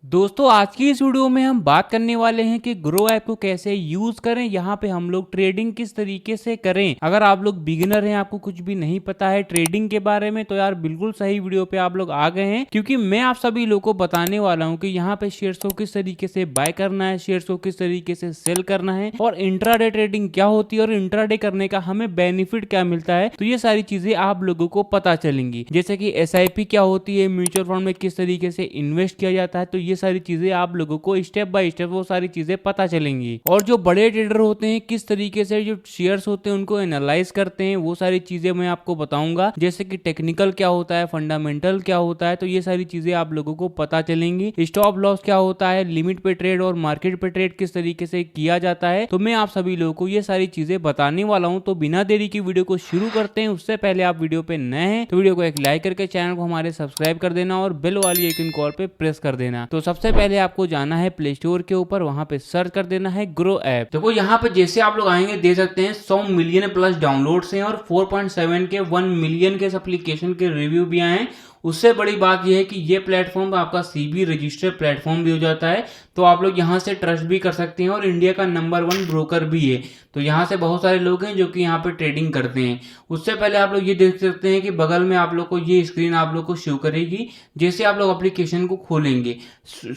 दोस्तों आज की इस वीडियो में हम बात करने वाले हैं कि ग्रो ऐप को कैसे यूज करें। यहाँ पे हम लोग ट्रेडिंग किस तरीके से करें। अगर आप लोग बिगिनर हैं, आपको कुछ भी नहीं पता है ट्रेडिंग के बारे में, तो यार बिल्कुल सही वीडियो पे आप लोग आ गए हैं, क्योंकि मैं आप सभी लोगों को बताने वाला हूँ कि यहाँ पे शेयर्स को किस तरीके से बाय करना है, शेयर्स को किस तरीके से सेल करना है, और इंट्राडे ट्रेडिंग क्या होती है और इंट्राडे करने का हमें बेनिफिट क्या मिलता है। तो ये सारी चीजें आप लोगों को पता चलेंगी, जैसे कि SIP क्या होती है, म्यूचुअल फंड में किस तरीके से इन्वेस्ट किया जाता है। तो ये सारी चीजें आप लोगों को स्टेप बाय स्टेप वो सारी चीजें पता चलेंगी। और जो बड़े ट्रेडर होते हैं किस तरीके से जो शेयर्स होते हैं उनको एनालाइज करते हैं, वो सारी चीजें मैं आपको बताऊंगा, जैसे कि टेक्निकल क्या होता है, फंडामेंटल क्या होता है। तो ये सारी चीजें आप लोगों को पता चलेंगी। स्टॉप लॉस क्या होता है, लिमिट पे ट्रेड और मार्केट पे ट्रेड किस तरीके से किया जाता है। तो मैं आप सभी लोगों को ये सारी चीजें बताने वाला हूं। तो बिना देरी की वीडियो को शुरू करते हैं। उससे पहले आप वीडियो पे नए हैं तो वीडियो को एक लाइक करके चैनल को हमारे सब्सक्राइब कर देना और बेल वाली आइकन कॉल पे प्रेस कर देना। तो सबसे पहले आपको जाना है प्ले स्टोर के ऊपर, वहां पे सर्च कर देना है ग्रो ऐप। देखो यहाँ पे जैसे आप लोग आएंगे देख सकते हैं 100 मिलियन प्लस डाउनलोड्स हैं और 4.7 के 1 मिलियन के इस एप्लीकेशन के रिव्यू भी आए हैं। उससे बड़ी बात यह है कि ये प्लेटफॉर्म आपका CB रजिस्टर्ड प्लेटफॉर्म भी हो जाता है, तो आप लोग यहाँ से ट्रस्ट भी कर सकते हैं और इंडिया का नंबर 1 ब्रोकर भी है। तो यहाँ से बहुत सारे लोग हैं जो कि यहाँ पे ट्रेडिंग करते हैं। उससे पहले आप लोग ये देख सकते हैं कि बगल में आप लोग को ये स्क्रीन आप लोग को शो करेगी जैसे आप लोग एप्लीकेशन को खोलेंगे।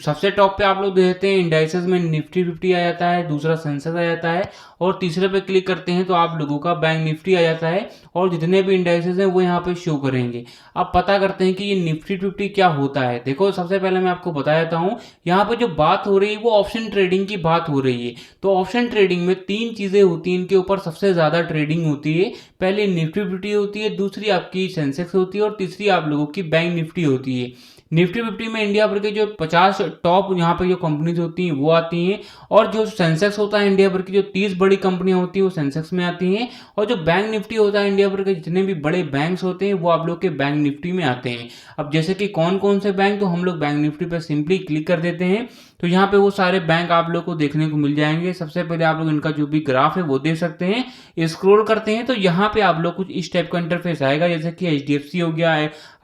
सबसे टॉप पे आप लोग देखते हैं इंडाइसेस में निफ्टी 50 आ जाता है, दूसरा सेंसेक्स आ जाता है, और तीसरे पे क्लिक करते हैं तो आप लोगों का बैंक निफ्टी आ जाता है, और जितने भी इंडाइसेस हैं वो यहाँ पे शो करेंगे। अब पता करते हैं कि ये निफ्टी 50 क्या होता है। देखो सबसे पहले मैं आपको बता देता हूँ, यहाँ पे जो बात हो रही है वो ऑप्शन ट्रेडिंग की बात हो रही है। तो ऑप्शन ट्रेडिंग में 3 चीजें होती हैं, इनके ऊपर सबसे ज्यादा ट्रेडिंग होती है। पहले निफ्टी 50 होती है, दूसरी आपकी सेंसेक्स होती है, और तीसरी आप लोगों की बैंक निफ्टी होती है। निफ्टी 50 में इंडिया भर के जो 50 टॉप यहाँ पे जो कंपनीज होती हैं वो आती हैं, और जो सेंसेक्स होता है इंडिया भर की जो 30 बड़ी कंपनियां होती हैं वो सेंसेक्स में आती हैं, और जो बैंक निफ्टी होता है इंडिया भर के जितने भी बड़े बैंक्स होते हैं वो आप लोग के बैंक निफ्टी में आते हैं। अब जैसे कि कौन कौन से बैंक, तो हम लोग बैंक निफ्टी पर सिंपली क्लिक कर देते हैं तो यहाँ पे वो सारे बैंक आप लोग को देखने को मिल जाएंगे। सबसे पहले आप लोग इनका जो भी ग्राफ है वो देख सकते हैं। स्क्रॉल करते हैं तो यहाँ पे आप लोग कुछ इस टाइप का इंटरफेस आएगा, जैसे कि HDFC हो गया,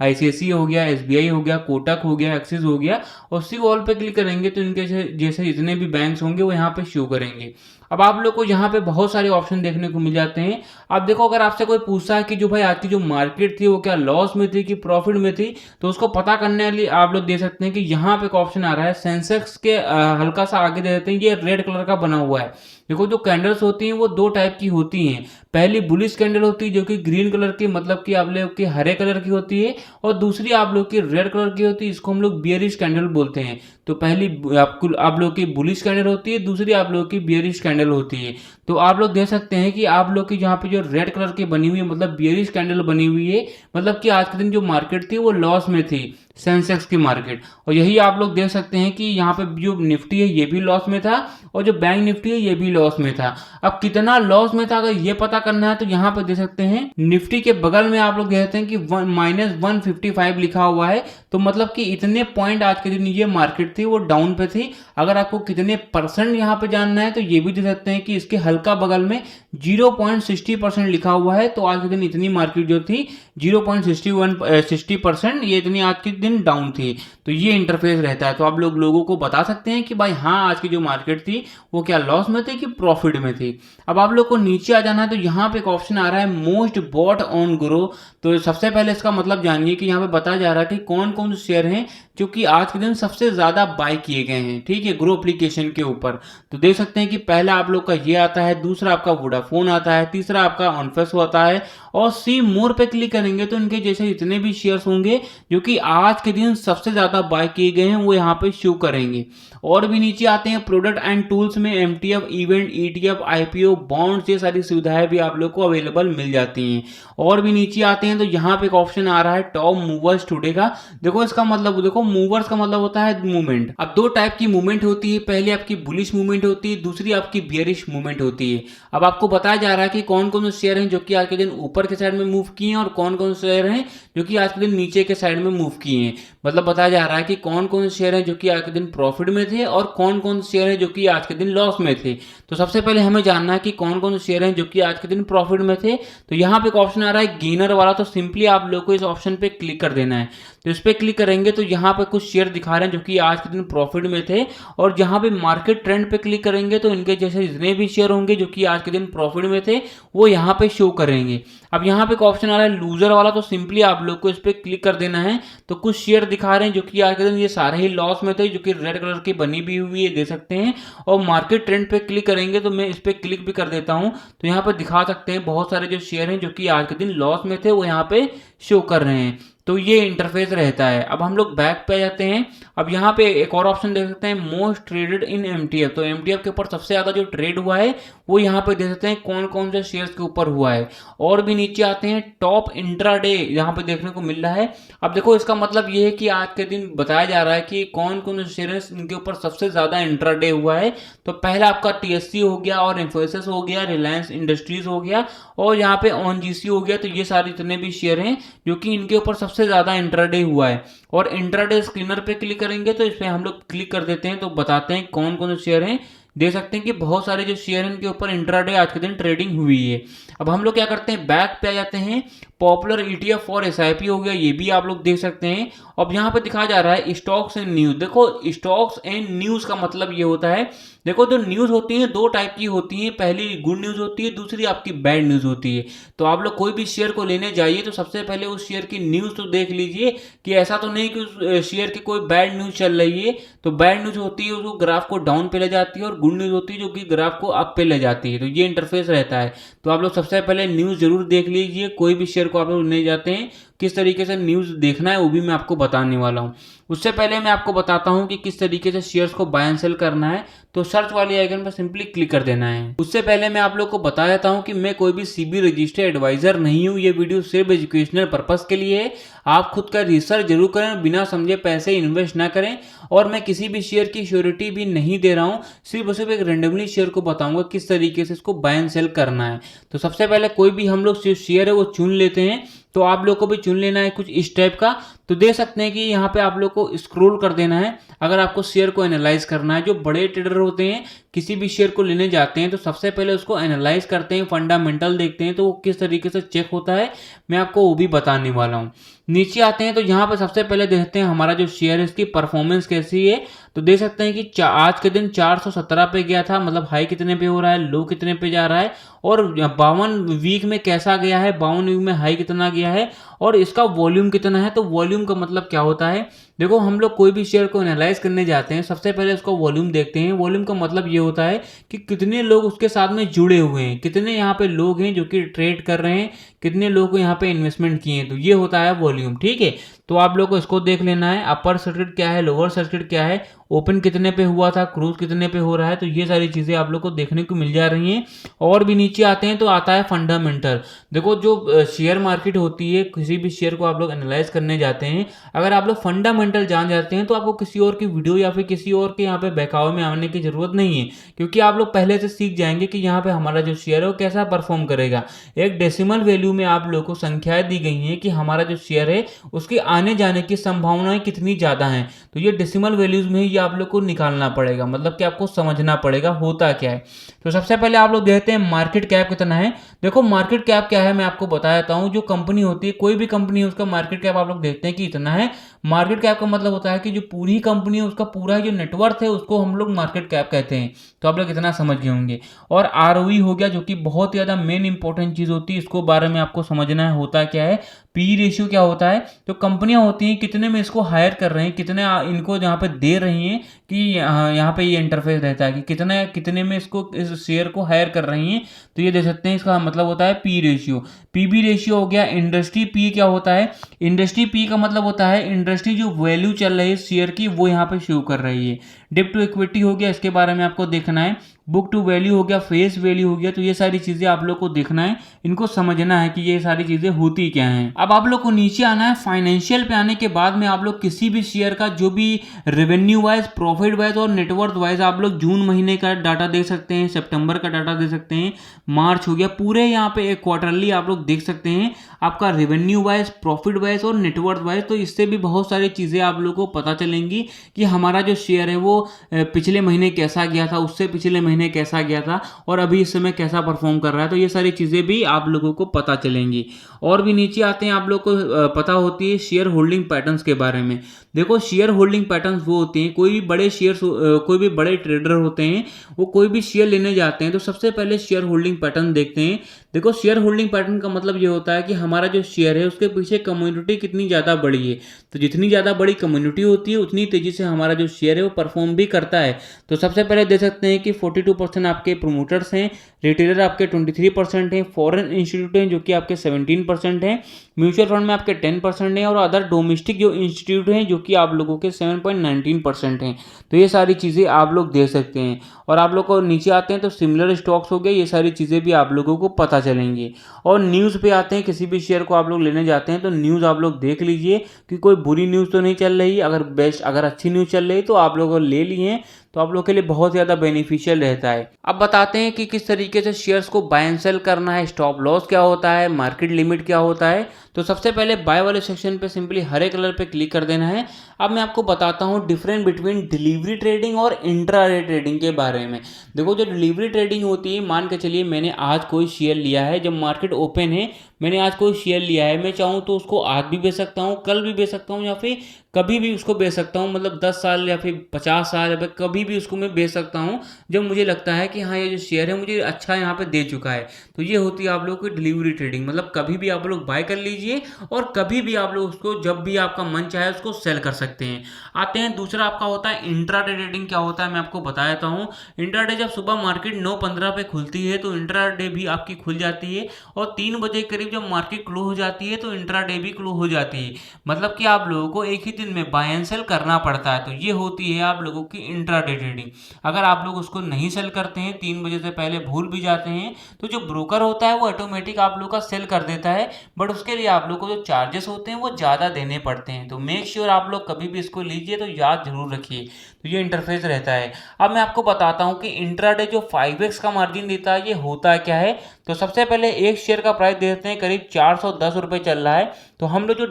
ICICI हो गया, SBI हो गया, कोटक हो गया, एक्सिस हो गया, और सी वॉल पे क्लिक करेंगे तो इनके जैसे जितने भी बैंक्स होंगे वो यहाँ पे शो करेंगे। अब आप लोग को यहाँ पे बहुत सारे ऑप्शन देखने को मिल जाते हैं। अब देखो अगर आपसे कोई पूछता है कि जो भाई आज की जो मार्केट थी वो क्या लॉस में थी कि प्रॉफिट में थी, तो उसको पता करने के लिए आप लोग देख सकते हैं कि यहाँ पे एक ऑप्शन आ रहा है सेंसेक्स के हल्का सा आगे दे देते हैं, ये रेड कलर का बना हुआ है। देखो जो कैंडल्स होती हैं वो 2 टाइप की होती हैं। पहली बुलिश कैंडल होती है जो कि ग्रीन कलर की, मतलब कि आप लोग की हरे कलर की होती है, और दूसरी आप लोग की रेड कलर की होती है, इसको हम लोग बियरिश कैंडल बोलते हैं। तो पहली आप लोग की बुलिश कैंडल होती है, दूसरी आप लोग की बियरिश कैंडल होती है। तो आप लोग देख सकते हैं कि आप लोग की जहाँ पे जो रेड कलर की बनी हुई है मतलब बियरिश कैंडल बनी हुई है, मतलब कि आज के दिन जो मार्केट थी वो लॉस में थी, सेंसेक्स की मार्केट। और यही आप लोग देख सकते हैं कि यहाँ पे जो निफ्टी है ये भी लॉस में था, और जो बैंक निफ्टी है ये भी लॉस में था। अब कितना लॉस में था अगर ये पता करना है तो यहाँ पे देख सकते हैं निफ्टी के बगल में आप लोग देखते हैं कि -155 लिखा हुआ है। तो मतलब कि इतने पॉइंट आज के दिन ये मार्केट थी वो डाउन पे थी। अगर आपको कितने परसेंट यहाँ पे जानना है तो ये भी देख सकते हैं कि इसके हल्का बगल में 0.60% लिखा हुआ है। तो आज के दिन इतनी मार्केट जो थी 0.60%, ये इतनी आज के दिन डाउन थी। तो ये इंटरफेस रहता है। तो आप लोगों को बता सकते हैं कि भाई हाँ आज की जो मार्केट थी वो क्या लॉस में थी कि प्रॉफिट में थी। अब आप लोग को नीचे आ जाना है तो यहाँ पे एक ऑप्शन आ रहा है मोस्ट बॉट ऑन ग्रो। तो सबसे पहले इसका मतलब जानिए कि यहाँ पे बताया जा रहा है कि कौन कौन से शेयर हैं जो कि आज के दिन सबसे ज्यादा बाय किए गए हैं, ठीक है, ग्रो एप्लीकेशन के ऊपर। तो देख सकते हैं कि पहला आप लोग का ये आता है, दूसरा आपका वोडाफोन आता है, तीसरा आपका ऑनफेसो आता है, और सी मोर पे क्लिक करेंगे तो इनके जैसे जितने भी शेयर्स होंगे जो कि आज के दिन सबसे ज्यादा बाय किए गए हैं वो यहाँ पे शो करेंगे। और भी नीचे आते हैं प्रोडक्ट एंड टूल्स में MTF, event, ETF, IPO, bonds, ये सारी सुविधाएं भी आप लोग को अवेलेबल मिल जाती हैं। और भी नीचे आते हैं तो यहाँ पे एक ऑप्शन आ रहा है टॉप मूवर्स टुडे का। देखो इसका मतलब, देखो मूवर्स का मतलब होता है मूवमेंट। अब 2 टाइप की मूवमेंट होती है, पहले आपकी बुलिश मूवमेंट होती है, दूसरी आपकी बियरिश मूवमेंट होती है। अब आपको बताया जा रहा है कि कौन कौन से शेयर हैं जो कि आज के दिन ऊपर के साइड में मूव किए हैं और कौन कौन से शेयर हैं जो कि आज के दिन नीचे के साइड में मूव किए हैं। मतलब बताया जा रहा है कि कौन कौन से शेयर हैं जो कि आज के दिन प्रॉफिट में थे और कौन कौन से शेयर हैं जो कि आज के दिन लॉस में थे। तो सबसे पहले हमें जानना है कि कौन कौन से शेयर हैं जो कि आज के दिन प्रॉफिट में थे। तो यहाँ पे एक ऑप्शन आ रहा है गेनर वाला, तो सिंपली आप लोग को इस ऑप्शन पे क्लिक कर देना है। तो इस पर क्लिक करेंगे तो यहाँ पे कुछ शेयर दिखा रहे हैं जो कि आज के दिन प्रॉफिट में थे, और जहाँ पे मार्केट ट्रेंड पे क्लिक करेंगे तो इनके जैसे जितने भी शेयर होंगे जो कि आज के दिन प्रॉफिट में थे वो यहाँ पे शो करेंगे। अब यहाँ पे एक ऑप्शन आ रहा है लूजर वाला, तो सिंपली आप लोग को इस पर क्लिक कर देना है। तो कुछ शेयर दिखा रहे हैं जो कि आज के दिन ये सारे ही लॉस में थे, जो कि रेड कलर की बनी भी हुई है, दे सकते हैं। और मार्केट ट्रेंड पे क्लिक करेंगे तो मैं इस पर क्लिक भी कर देता हूँ, तो यहाँ पर दिखा सकते हैं बहुत सारे जो शेयर हैं जो कि आज के दिन लॉस में थे वो यहाँ पे शो कर रहे हैं। तो ये इंटरफेस रहता है। अब हम लोग बैक पे जाते हैं। अब यहाँ पे एक और ऑप्शन देख सकते हैं मोस्ट ट्रेडेड इन एमटीएफ, तो एमटीएफ के ऊपर सबसे ज़्यादा जो ट्रेड हुआ है वो यहाँ पे देख सकते हैं कौन कौन से शेयर्स के ऊपर हुआ है। और भी नीचे आते हैं टॉप इंट्राडे यहाँ पे देखने को मिल रहा है। अब देखो इसका मतलब ये है कि आज के दिन बताया जा रहा है कि कौन कौन से शेयर इनके ऊपर सबसे ज़्यादा इंट्राडे हुआ है। तो पहला आपका टीएससी हो गया, और इन्फोसिस हो गया, रिलायंस इंडस्ट्रीज हो गया, और यहाँ पे ओएनजीसी हो गया। तो ये सारे जितने भी शेयर हैं जो कि इनके ऊपर सबसे ज़्यादा इंट्राडे हुआ है। और इंट्राडे स्क्रीनर पे क्लिक करेंगे तो इस पर हम लोग क्लिक कर देते हैं तो बताते हैं कौन कौन से शेयर हैं। देख सकते हैं कि बहुत सारे जो शेयर हैं इनके ऊपर इंट्राडे आज के दिन ट्रेडिंग हुई है। अब हम लोग क्या करते हैं बैक पे आ जाते हैं। पॉपुलर ईटीएफ और एसआईपी हो गया, ये भी आप लोग देख सकते हैं। अब यहाँ पे दिखाया जा रहा है स्टॉक्स एंड न्यूज। देखो स्टॉक्स एंड न्यूज का मतलब ये होता है, देखो जो न्यूज होती है दो टाइप की होती है, पहली गुड न्यूज होती है, दूसरी आपकी बैड न्यूज होती है। तो आप लोग कोई भी शेयर को लेने जाइए तो सबसे पहले उस शेयर की न्यूज तो देख लीजिए कि ऐसा तो नहीं कि उस शेयर की कोई बैड न्यूज चल रही है। तो बैड न्यूज होती है उसको ग्राफ को डाउन पे ले जाती है, और गुड न्यूज होती है जो कि ग्राफ को अप पे ले जाती है। तो ये इंटरफेस रहता है। तो आप लोग सबसे पहले न्यूज जरूर देख लीजिए, कोई भी शेयर को आप लोग लेने जाते हैं किस तरीके से न्यूज़ देखना है वो भी मैं आपको बताने वाला हूँ। उससे पहले मैं आपको बताता हूँ कि किस तरीके से शेयर्स को बाय एंड सेल करना है। तो सर्च वाली आइकन पर सिंपली क्लिक कर देना है। उससे पहले मैं आप लोग को बता देता हूँ कि मैं कोई भी सीबी रजिस्टर्ड एडवाइजर नहीं हूँ, ये वीडियो सिर्फ एजुकेशनल पर्पस के लिए है। आप खुद का रिसर्च जरूर करें, बिना समझे पैसे इन्वेस्ट ना करें। और मैं किसी भी शेयर की श्योरिटी भी नहीं दे रहा हूँ, सिर्फ और सिर्फ एक रेंडमली शेयर को बताऊंगा किस तरीके से इसको बाय एंड सेल करना है। तो सबसे पहले कोई भी हम लोग शेयर है वो चुन लेते हैं। तो आप लोग को भी चुन लेना है कुछ इस टाइप का। तो देख सकते हैं कि यहाँ पे आप लोग को स्क्रॉल कर देना है अगर आपको शेयर को एनालाइज करना है। जो बड़े ट्रेडर होते हैं किसी भी शेयर को लेने जाते हैं तो सबसे पहले उसको एनालाइज करते हैं, फंडामेंटल देखते हैं, तो वो किस तरीके से चेक होता है मैं आपको वो भी बताने वाला हूँ। नीचे आते हैं तो यहाँ पर सबसे पहले देखते हैं हमारा जो शेयर है इसकी परफॉर्मेंस कैसी है। तो देख सकते हैं कि आज के दिन 417 पे गया था, मतलब हाई कितने पे हो रहा है, लो कितने पे जा रहा है, और 52 वीक में कैसा गया है, 52 वीक में हाई कितना गया है, और इसका वॉल्यूम कितना है। तो वॉल्यूम का मतलब क्या होता है, देखो हम लोग कोई भी शेयर को एनालाइज करने जाते हैं सबसे पहले उसका वॉल्यूम देखते हैं। वॉल्यूम का मतलब ये होता है कि कितने लोग उसके साथ में जुड़े हुए हैं, कितने यहाँ पे लोग हैं जो कि ट्रेड कर रहे हैं, कितने लोग यहाँ पे इन्वेस्टमेंट किए हैं। तो ये होता है वॉल्यूम, ठीक है। तो आप लोग को इसको देख लेना है, अपर सर्किट क्या है, लोअर सर्किट क्या है, ओपन कितने पे हुआ था, क्रूज कितने पे हो रहा है। तो ये सारी चीज़ें आप लोग को देखने को मिल जा रही हैं। और भी नीचे आते हैं तो आता है फंडामेंटल। देखो जो शेयर मार्केट होती है, किसी भी शेयर को आप लोग एनालाइज करने जाते हैं, अगर आप लोग फंडामेंटल जान जाते हैं तो आपको किसी और की वीडियो या फिर किसी और के यहाँ पे बहकावे में आने की जरूरत नहीं है, क्योंकि आप लोग पहले से सीख जाएंगे कि यहाँ पे हमारा जो शेयर है वो कैसा परफॉर्म करेगा। एक डेसिमल वैल्यू में आप लोग को संख्याएं दी गई हैं कि हमारा जो शेयर है उसके आने जाने की संभावनाएं कितनी ज़्यादा हैं। तो ये डेसिमल वैल्यूज में ही आप लोग को निकालना पड़ेगा, मतलब कि आपको समझना पड़ेगा होता क्या है। तो सबसे पहले आप लोग देखते हैं मार्केट कैप कितना है। देखो मार्केट कैप क्या है मैं आपको बता देता हूँ। जो कंपनी होती है, कोई भी कंपनी है, उसका मार्केट कैप आप लोग देखते हैं कि इतना है। मार्केट कैप का मतलब होता है कि जो पूरी कंपनी है उसका पूरा जो नेटवर्थ है उसको हम लोग मार्केट कैप कहते हैं। तो आप लोग इतना समझ गए होंगे। और आरओई हो गया जो कि बहुत ज़्यादा मेन इंपॉर्टेंट चीज़ होती है, इसको बारे में आपको समझना है होता क्या है। पी रेशियो क्या होता है, तो कंपनियां होती हैं कितने में इसको हायर कर रहे हैं, कितने इनको यहाँ पे दे रही हैं, कि यहाँ पे ये इंटरफेस रहता है कि कितने में इसको इस शेयर को हायर कर रही हैं। तो ये देख सकते हैं, इसका मतलब होता है पी रेशियो। पीबी रेशियो हो गया। इंडस्ट्री पी क्या होता है, इंडस्ट्री पी का मतलब होता है इंडस्ट्री जो वैल्यू चल रही है शेयर की वो यहाँ पे शो कर रही है। डिप टू इक्विटी हो गया, इसके बारे में आपको देखना है। बुक टू वैल्यू हो गया, फेस वैल्यू हो गया। तो ये सारी चीजें आप लोग को देखना है, इनको समझना है कि ये सारी चीजें होती क्या हैं। अब आप लोग को नीचे आना है, फाइनेंशियल पे आने के बाद में आप लोग किसी भी शेयर का जो भी रेवेन्यू वाइज, प्रॉफिट वाइज और नेटवर्थ वाइज आप लोग जून महीने का डाटा देख सकते हैं, सितंबर का डाटा देख सकते हैं, मार्च हो गया, पूरे यहाँ पे एक क्वार्टरली आप लोग देख सकते हैं आपका रेवेन्यू वाइज, प्रॉफिट वाइज और नेटवर्थ वाइज। तो इससे भी बहुत सारी चीजें आप लोग को पता चलेंगी कि हमारा जो शेयर है वो पिछले महीने कैसा गया था, उससे पिछले महीने महीने कैसा गया था और अभी इस समय कैसा परफॉर्म कर रहा है, तो ये सारी चीज़ें भी आप लोगों को पता चलेंगी। और भी नीचे आते हैं, आप लोग को पता होती है शेयर होल्डिंग पैटर्न्स के बारे में। देखो शेयर होल्डिंग पैटर्न्स वो होते हैं, कोई भी बड़े शेयर कोई भी बड़े ट्रेडर होते हैं, वो कोई भी शेयर लेने जाते हैं तो सबसे पहले शेयर होल्डिंग पैटर्न देखते हैं। देखो शेयर होल्डिंग पैटर्न का मतलब ये होता है कि हमारा जो शेयर है उसके पीछे कम्युनिटी कितनी ज़्यादा बड़ी है। तो जितनी ज़्यादा बड़ी कम्युनिटी होती है उतनी तेज़ी से हमारा जो शेयर है वो परफॉर्म भी करता है। तो सबसे पहले देख सकते हैं कि 42% आपके प्रोमोटर्स हैं, रिटेलर आपके 23% हैं, फॉरेन इंस्टीट्यूट हैं जो कि आपके 17% हैं, म्यूचुअल फंड में आपके 10% हैं और अदर डोमेस्टिक जो इंस्टीट्यूट हैं जो कि आप लोगों के 7.19% हैं। तो ये सारी चीज़ें आप लोग देख सकते हैं। और आप लोग को नीचे आते हैं तो सिमिलर स्टॉक्स हो गए, ये सारी चीज़ें भी आप लोगों को पता चलेंगी। और न्यूज़ पे आते हैं, किसी भी शेयर को आप लोग लेने जाते हैं तो न्यूज़ आप लोग देख लीजिए कि कोई बुरी न्यूज़ तो नहीं चल रही। अगर अच्छी न्यूज़ चल रही तो आप लोगों ले लिए तो आप लोग के लिए बहुत ज़्यादा बेनिफिशियल रहता है। अब बताते हैं कि किस तरीके से शेयर्स को बाय एंड सेल करना है, स्टॉप लॉस क्या होता है, मार्केट लिमिट क्या होता है। तो सबसे पहले बाय वाले सेक्शन पे सिंपली हरे कलर पे क्लिक कर देना है। अब मैं आपको बताता हूँ डिफरेंस बिटवीन डिलीवरी ट्रेडिंग और इंट्राडे ट्रेडिंग के बारे में। देखो जो डिलीवरी ट्रेडिंग होती है, मान के चलिए मैंने आज कोई शेयर लिया है, जब मार्केट ओपन है मैंने आज कोई शेयर लिया है, मैं चाहूँ तो उसको आज भी बेच सकता हूँ, कल भी बेच सकता हूँ या फिर कभी भी उसको बेच सकता हूँ। मतलब 10 साल या फिर 50 साल या फिर कभी भी उसको मैं बेच सकता हूँ जब मुझे लगता है कि हाँ ये जो शेयर है मुझे अच्छा यहाँ पे दे चुका है। तो ये होती है आप लोगों की डिलीवरी ट्रेडिंग। मतलब कभी भी आप लोग बाय कर लीजिए और कभी भी आप लोग उसको जब भी आपका मन चाहे उसको सेल कर सकते हैं। आते हैं दूसरा आपका होता है इंट्राडे ट्रेडिंग। क्या होता है मैं आपको बता देता हूँ। इंट्राडे जब सुबह मार्केट 9:15 पे खुलती है तो इंट्राडे भी आपकी खुल जाती है और 3 बजे करीब जब मार्केट क्लोज हो जाती है तो इंट्राडे भी क्लोज हो जाती है। मतलब कि आप लोगों को एक ही दिन में बाय एंड सेल करना पड़ता है। तो ये होती है आप लोगों की इंट्राडे ट्रेडिंग। अगर आप लोग उसको नहीं सेल करते हैं, 3 बजे से पहले भूल भी जाते हैं, तो जो ब्रोकर होता है वो ऑटोमेटिक आप लोग का सेल कर देता है। बट उसके लिए आप लोग को जो चार्जेस होते हैं वो ज़्यादा देने पड़ते हैं। तो मेक श्योर आप लोग कभी भी इसको लीजिए तो याद जरूर रखिए। तो ये इंटरफेस रहता है। अब मैं आपको बताता हूँ कि इंट्राडे जो 5x का मार्जिन देता है ये होता क्या है। तो सबसे पहले एक शेयर का प्राइस देते हैं करीब 410 रुपये चल रहा है। तो हम लोग जो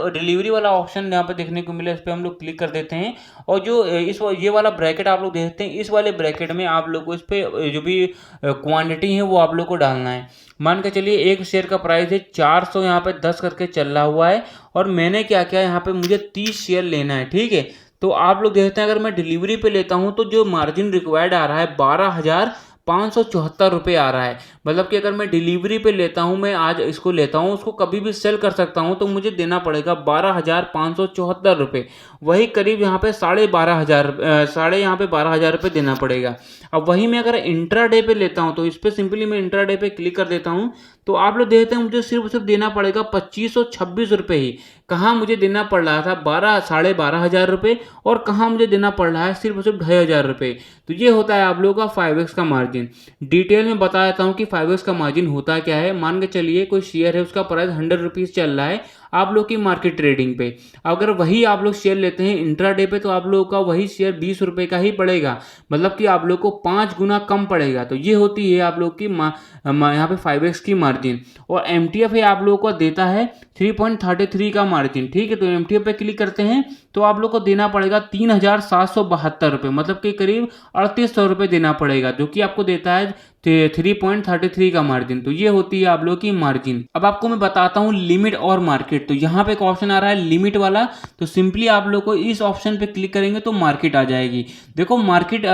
डिलीवरी वाला ऑप्शन यहाँ पे देखने को मिला, इस पर हम लोग क्लिक कर देते हैं और जो ये वाला ब्रैकेट आप लोग देखते हैं, इस वाले ब्रैकेट में आप लोग को इस पे जो भी क्वांटिटी है वो आप लोग को डालना है। मान के चलिए एक शेयर का प्राइस है 400 यहाँ पे 10 करके चल रहा हुआ है और मैंने क्या किया यहाँ पे मुझे 30 शेयर लेना है। ठीक है, तो आप लोग देखते हैं अगर मैं डिलीवरी पे लेता हूँ तो जो मार्जिन रिक्वायर्ड आ रहा है 12,574 रुपये आ रहा है। मतलब कि अगर मैं डिलीवरी पे लेता हूँ, मैं आज इसको लेता हूँ, उसको कभी भी सेल कर सकता हूँ, तो मुझे देना पड़ेगा 12,574 रुपये। वही करीब यहाँ पे 12,500 रुपये देना पड़ेगा। अब वही मैं अगर इंट्राडे पे लेता हूँ तो इस पर सिंपली मैं इंट्राडे पे क्लिक कर देता हूँ तो आप लोग देखते हैं मुझे सिर्फ देना पड़ेगा 2526 रुपये ही। कहाँ मुझे देना पड़ रहा था 12,500 रुपये और कहाँ मुझे देना पड़ रहा है सिर्फ 2,500 रुपये। तो ये होता है आप लोगों का 5x का मार्जिन। डिटेल में बता देता हूँ कि 5x का मार्जिन होता क्या है। मान के चलिए कोई शेयर है उसका प्राइस 100 रुपीज़ चल रहा है आप लोग की मार्केट ट्रेडिंग पे। अगर वही आप लोग शेयर लेते हैं इंट्राडे पे तो आप लोगों का वही शेयर 20 रुपये का ही पड़ेगा। मतलब कि आप लोग को 5 गुना कम पड़ेगा। तो ये होती है आप लोग की यहाँ पे 5x की मार्जिन। और MTF है आप लोगों को देता है 3.33 का मार्जिन। ठीक है, तो MTF पे क्लिक करते हैं तो आप लोग को देना पड़ेगा 3,772 रुपये। मतलब कि करीब 3,800 रुपये देना पड़ेगा, जो कि आपको देता है 3.33 का मार्जिन। तो ये होती है आप लोग की मार्जिन। अब आपको मैं बताता हूँ लिमिट और मार्केट। तो यहाँ पे एक ऑप्शन आ रहा है लिमिट वाला, तो सिंपली आप लोग को इस ऑप्शन पे क्लिक करेंगे तो मार्केट आ जाएगी। देखो मार्केट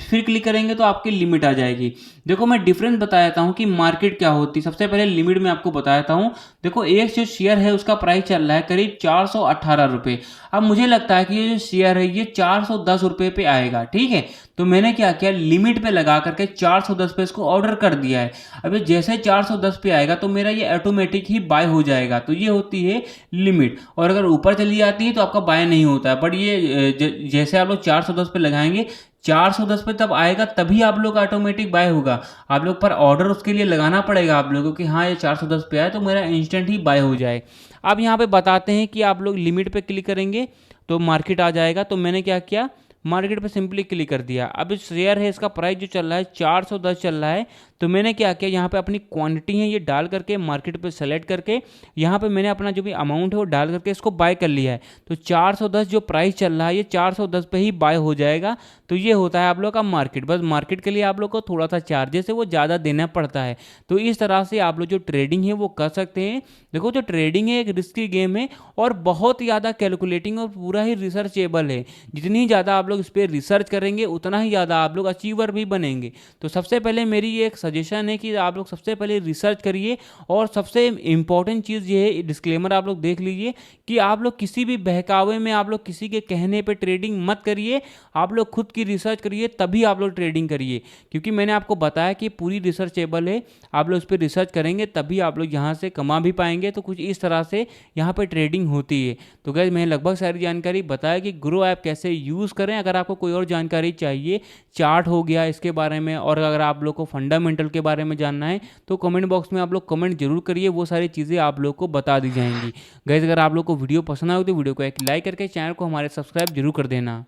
फिर क्लिक करेंगे तो आपकी लिमिट आ जाएगी। देखो मैं डिफरेंस बता देता हूँ कि मार्केट क्या होती है। सबसे पहले लिमिट में आपको बता देता हूँ। देखो एक जो शेयर है उसका प्राइस चल रहा है करीब 418 रुपये। अब मुझे लगता है कि ये जो शेयर है ये 410 रुपये पे आएगा। ठीक है, तो मैंने क्या किया लिमिट पे लगा करके 410 पे इसको ऑर्डर कर दिया है। अभी जैसे 410 पे आएगा तो मेरा ये ऑटोमेटिक ही बाय हो जाएगा। तो ये होती है लिमिट। और अगर ऊपर चली जाती है तो आपका बाय नहीं होता है। बट ये जैसे आप लोग 410 पे लगाएंगे 410 पे तब आएगा तभी आप लोग ऑटोमेटिक बाय होगा। आप लोग पर ऑर्डर उसके लिए लगाना पड़ेगा आप लोगों को कि हाँ ये 410 पे आए तो मेरा इंस्टेंट ही बाय हो जाए। अब यहाँ पे बताते हैं कि आप लोग लिमिट पे क्लिक करेंगे तो मार्केट आ जाएगा। तो मैंने क्या किया मार्केट पे सिंपली क्लिक कर दिया। अब इस शेयर है इसका प्राइस जो चल रहा है 410 चल रहा है। तो मैंने क्या किया, यहाँ पे अपनी क्वांटिटी है ये डाल करके मार्केट पे सेलेक्ट करके यहाँ पे मैंने अपना जो भी अमाउंट है वो डाल करके इसको बाय कर लिया है। तो 410 जो प्राइस चल रहा है ये 410 पे ही बाय हो जाएगा। तो ये होता है आप लोग का मार्केट। बस मार्केट के लिए आप लोग को थोड़ा सा चार्जेस है वो ज़्यादा देना पड़ता है। तो इस तरह से आप लोग जो ट्रेडिंग है वो कर सकते हैं। देखो जो ट्रेडिंग है एक रिस्की गेम है और बहुत ज़्यादा कैलकुलेटिंग और पूरा ही रिसर्चेबल है। जितनी ज़्यादा आप लोग इस पर रिसर्च करेंगे उतना ही ज़्यादा आप लोग अचीवर भी बनेंगे। तो सबसे पहले मेरी ये एक सजेशन है कि आप लोग सबसे पहले रिसर्च करिए। और सबसे इंपॉर्टेंट चीज़ ये है, डिस्क्लेमर आप लोग देख लीजिए कि आप लोग किसी भी बहकावे में आप लोग किसी के कहने पे ट्रेडिंग मत करिए। आप लोग खुद की रिसर्च करिए तभी आप लोग ट्रेडिंग करिए, क्योंकि मैंने आपको बताया कि पूरी रिसर्चेबल है। आप लोग इस पर रिसर्च करेंगे तभी आप लोग यहाँ से कमा भी पाएंगे। तो कुछ इस तरह से यहाँ पे ट्रेडिंग होती है। तो गाइस मैंने लगभग सारी जानकारी बताया कि ग्रो ऐप कैसे यूज़ करें। अगर आपको कोई और जानकारी चाहिए, चार्ट हो गया इसके बारे में, और अगर आप लोग को फंडामेंटल के बारे में जानना है तो कमेंट बॉक्स में आप लोग कमेंट जरूर करिए, वो सारी चीज़ें आप लोग को बता दी जाएंगी। गाइस अगर आप लोग को वीडियो पसंद आए तो वीडियो को एक लाइक करके चैनल को हमारे सब्सक्राइब जरूर कर देना।